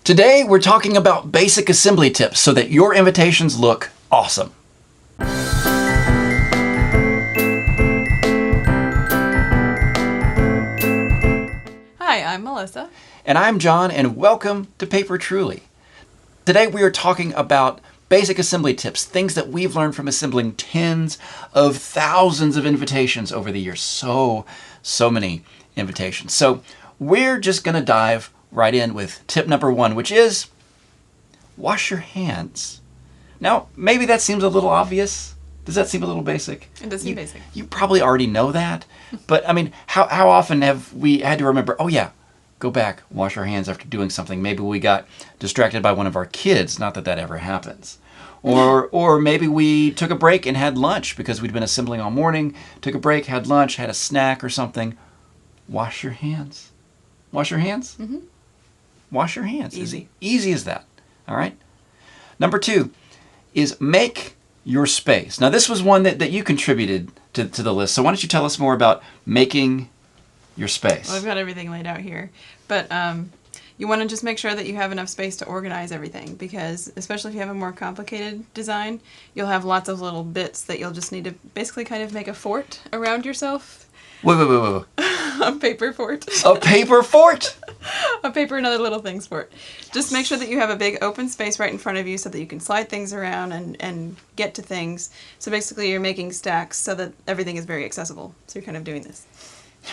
Today, we're talking about basic assembly tips so that your invitations look awesome. Hi, I'm Melissa. And I'm John, and welcome to Paper Truly. Today, we are talking about basic assembly tips, things that we've learned from assembling tens of thousands of invitations over the years. So many invitations. So we're just going to dive right in with tip number one, which is wash your hands. Now, maybe that seems a little obvious. Does that seem a little basic? It does seem basic. You probably already know that. But I mean, how often have we had to remember, oh yeah, go back, wash our hands after doing something. Maybe we got distracted by one of our kids. Not that that ever happens. Or maybe we took a break and had lunch because we'd been assembling all morning, took a break, had lunch, had a snack or something. Wash your hands. Wash your hands? Mm-hmm. Wash your hands. Easy. Easy as that. All right? Number two is make your space. Now, this was one that you contributed to the list. So why don't you tell us more about making your space? Well, I've got everything laid out here. But you want to just make sure that you have enough space to organize everything, because especially if you have a more complicated design, you'll have lots of little bits that you'll just need to basically kind of make a fort around yourself. Wait. A paper fort. A paper fort? A paper and other little things fort. Just make sure that you have a big open space right in front of you so that you can slide things around and get to things. So basically you're making stacks so that everything is very accessible. So you're kind of doing this.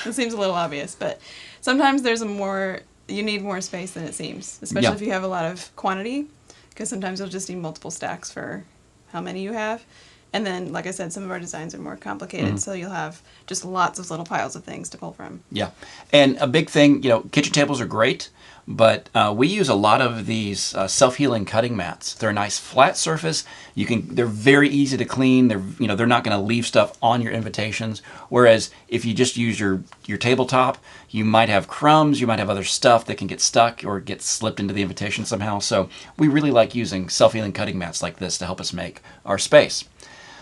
It seems a little obvious, but sometimes you need more space than it seems, especially if you have a lot of quantity, because sometimes you'll just need multiple stacks for how many you have. And then, like I said, some of our designs are more complicated, so you'll have just lots of little piles of things to pull from. Yeah. And a big thing, kitchen tables are great, but we use a lot of these self-healing cutting mats. They're a nice flat surface. They're very easy to clean. They're not going to leave stuff on your invitations. Whereas if you just use your tabletop, you might have crumbs, you might have other stuff that can get stuck or get slipped into the invitation somehow. So we really like using self-healing cutting mats like this to help us make our space.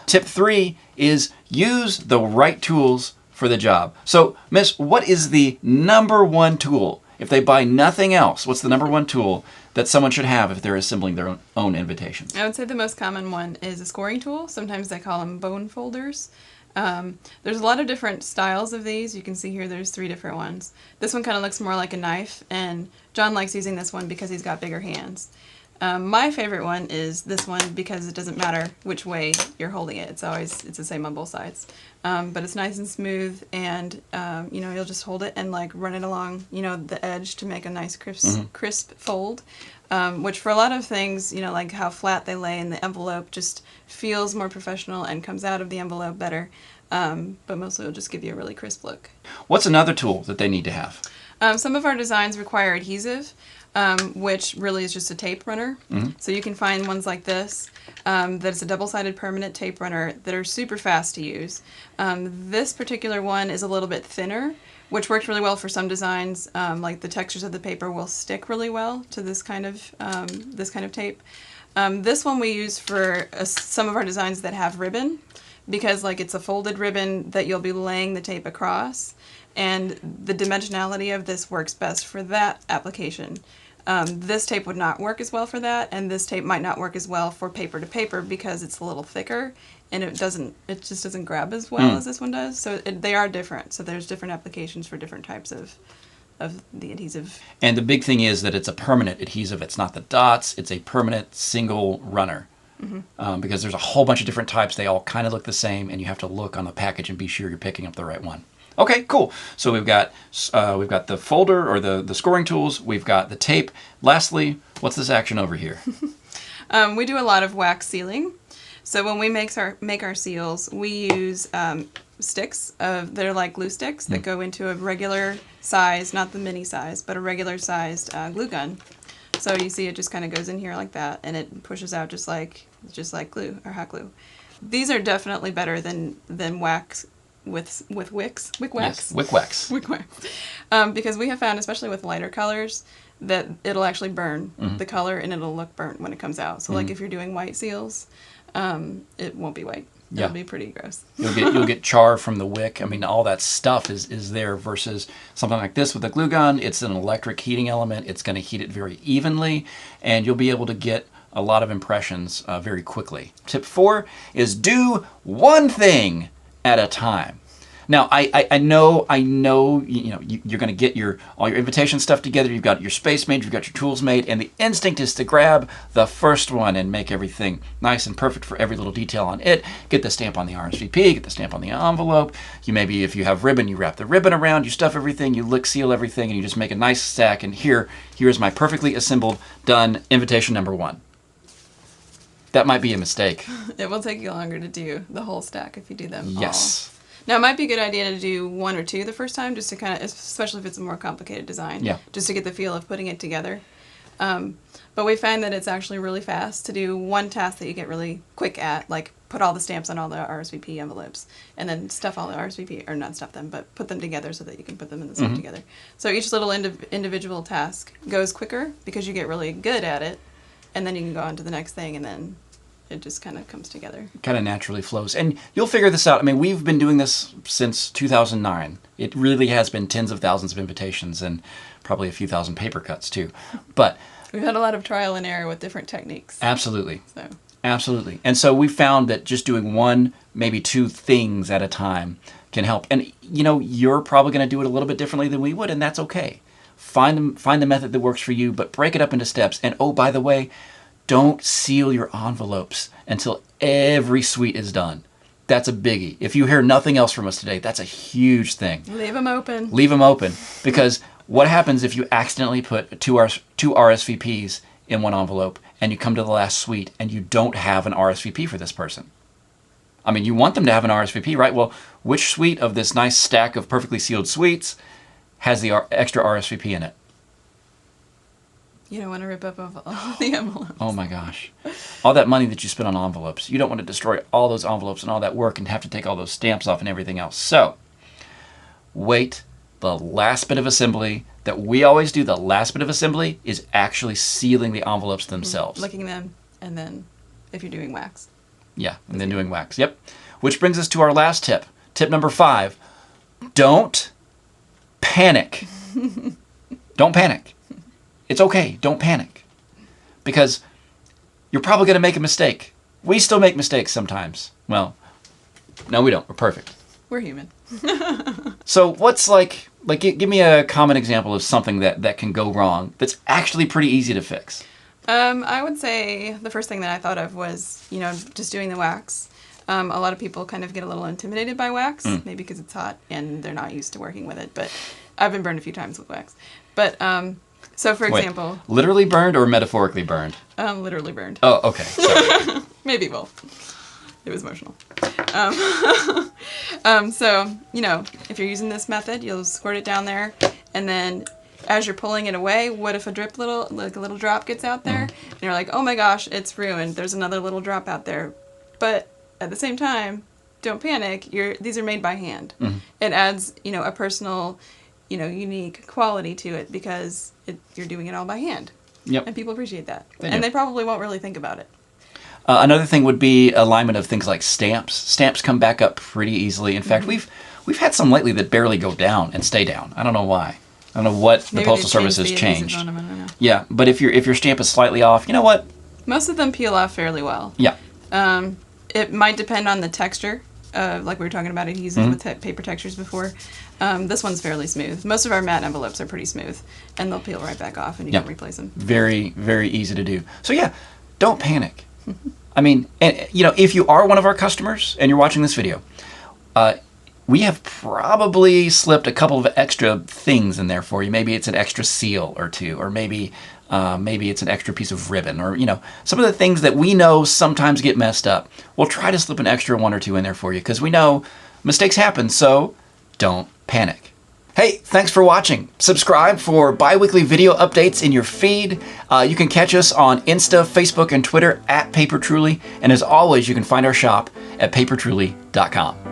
Tip 3 is use the right tools for the job. So, Miss, what is the number one tool? If they buy nothing else, what's the number one tool that someone should have if they're assembling their own invitations? I would say the most common one is a scoring tool. Sometimes they call them bone folders. There's a lot of different styles of these. You can see here there's 3 different ones. This one kind of looks more like a knife, and John likes using this one because he's got bigger hands. My favorite one is this one because it doesn't matter which way you're holding it. It's the same on both sides. But it's nice and smooth, and you'll just hold it and like run it along the edge to make a nice crisp fold. Which for a lot of things, like how flat they lay in the envelope, just feels more professional and comes out of the envelope better. But mostly it'll just give you a really crisp look. What's another tool that they need to have? Some of our designs require adhesive. Which really is just a tape runner. Mm-hmm. So you can find ones like this that's a double-sided permanent tape runner that are super fast to use. This particular one is a little bit thinner, which works really well for some designs. Like the textures of the paper will stick really well to this kind of tape. This one we use for some of our designs that have ribbon, because it's a folded ribbon that you'll be laying the tape across, and the dimensionality of this works best for that application. This tape would not work as well for that, and this tape might not work as well for paper to paper because it's a little thicker, and it just doesn't grab as well as this one does. So they are different. So there's different applications for different types of the adhesive. And the big thing is that it's a permanent adhesive. It's not the dots. It's a permanent single runner. Mm-hmm. Because there's a whole bunch of different types. They all kind of look the same, and you have to look on the package and be sure you're picking up the right one. Okay, cool. So we've got the folder or the scoring tools. We've got the tape. Lastly, what's this action over here? We do a lot of wax sealing. So when we make our seals, we use sticks. They're like glue sticks that go into a regular size, not the mini size, but a regular sized glue gun. So you see it just kind of goes in here like that, and it pushes out just like glue or hot glue. These are definitely better than wax. With wick wax. Yes, wick wax. Wick wax. Because we have found, especially with lighter colors, that it'll actually burn the color, and it'll look burnt when it comes out. So like if you're doing white seals, it won't be white. It'll be pretty gross. You'll get char from the wick. I mean, all that stuff is there versus something like this with a glue gun. It's an electric heating element. It's going to heat it very evenly, and you'll be able to get a lot of impressions very quickly. Tip 4 is do one thing at a time. Now, I know, you're going to get all your invitation stuff together. You've got your space made, you've got your tools made, and the instinct is to grab the first one and make everything nice and perfect for every little detail on it. Get the stamp on the RSVP, get the stamp on the envelope. You maybe, if you have ribbon, you wrap the ribbon around, you stuff everything, you lick seal everything, and you just make a nice stack. And here's my perfectly assembled, done invitation number 1. That might be a mistake. It will take you longer to do the whole stack if you do them Yes. all. Now, it might be a good idea to do 1 or 2 the first time, just to kind of, especially if it's a more complicated design, just to get the feel of putting it together. But we find that it's actually really fast to do one task that you get really quick at, like put all the stamps on all the RSVP envelopes, and then stuff all the RSVP, or not stuff them, but put them together so that you can put them in the stamp together. So each little individual task goes quicker because you get really good at it, and then you can go on to the next thing, and then it just kind of comes together. Kind of naturally flows. And you'll figure this out. I mean, we've been doing this since 2009. It really has been tens of thousands of invitations and probably a few thousand paper cuts too. But we've had a lot of trial and error with different techniques. Absolutely. So. Absolutely. And so we found that just doing 1, maybe 2 things at a time can help. And you're probably going to do it a little bit differently than we would, and that's okay. Find the method that works for you, but break it up into steps. And oh, by the way, don't seal your envelopes until every suite is done. That's a biggie. If you hear nothing else from us today, that's a huge thing. Leave them open. Leave them open. Because what happens if you accidentally put two RSVPs in one envelope and you come to the last suite and you don't have an RSVP for this person? I mean, you want them to have an RSVP, right? Well, which suite of this nice stack of perfectly sealed suites has the extra RSVP in it? You don't want to rip up all the envelopes. Oh my gosh. All that money that you spent on envelopes. You don't want to destroy all those envelopes and all that work and have to take all those stamps off and everything else. So, wait. The last bit of assembly that we always do, the last bit of assembly, is actually sealing the envelopes themselves. Licking them, and then if you're doing wax. Yeah, and then doing wax. Yep. Which brings us to our last tip. Tip number 5. Don't panic. Don't panic. It's okay. Don't panic. Because you're probably going to make a mistake. We still make mistakes sometimes. Well, no, we don't. We're perfect. We're human. So what's give me a common example of something that can go wrong that's actually pretty easy to fix. I would say the first thing that I thought of was, just doing the wax. A lot of people kind of get a little intimidated by wax, maybe because it's hot and they're not used to working with it. But I've been burned a few times with wax. But so, for example... Literally burned or metaphorically burned? Literally burned. Oh, okay. Sorry. Maybe both. It was emotional. So, if you're using this method, you'll squirt it down there, and then as you're pulling it away, what if a little drop gets out there, and you're like, oh my gosh, it's ruined. There's another little drop out there. But at the same time, don't panic. These are made by hand. It adds, a personal... unique quality to it because you're doing it all by hand. Yep. And people appreciate that. They probably won't really think about it. Another thing would be alignment of things like stamps. Stamps come back up pretty easily. In fact, we've had some lately that barely go down and stay down. I don't know why. I don't know what the Postal Service has changed. On them, I don't know. Yeah, but if your stamp is slightly off, you know what? Most of them peel off fairly well. Yeah. It might depend on the texture. Like we were talking about adhesive with paper textures before. This one's fairly smooth. Most of our matte envelopes are pretty smooth, and they'll peel right back off, and you can replace them. Very, very easy to do. So yeah, don't panic. I mean, and if you are one of our customers and you're watching this video, we have probably slipped a couple of extra things in there for you. Maybe it's an extra seal or 2, or maybe it's an extra piece of ribbon, or some of the things that we know sometimes get messed up. We'll try to slip an extra 1 or 2 in there for you because we know mistakes happen. So don't panic. Hey, thanks for watching. Subscribe for bi-weekly video updates in your feed. You can catch us on Insta, Facebook, and Twitter @PaperTruly. And as always, you can find our shop at papertruly.com.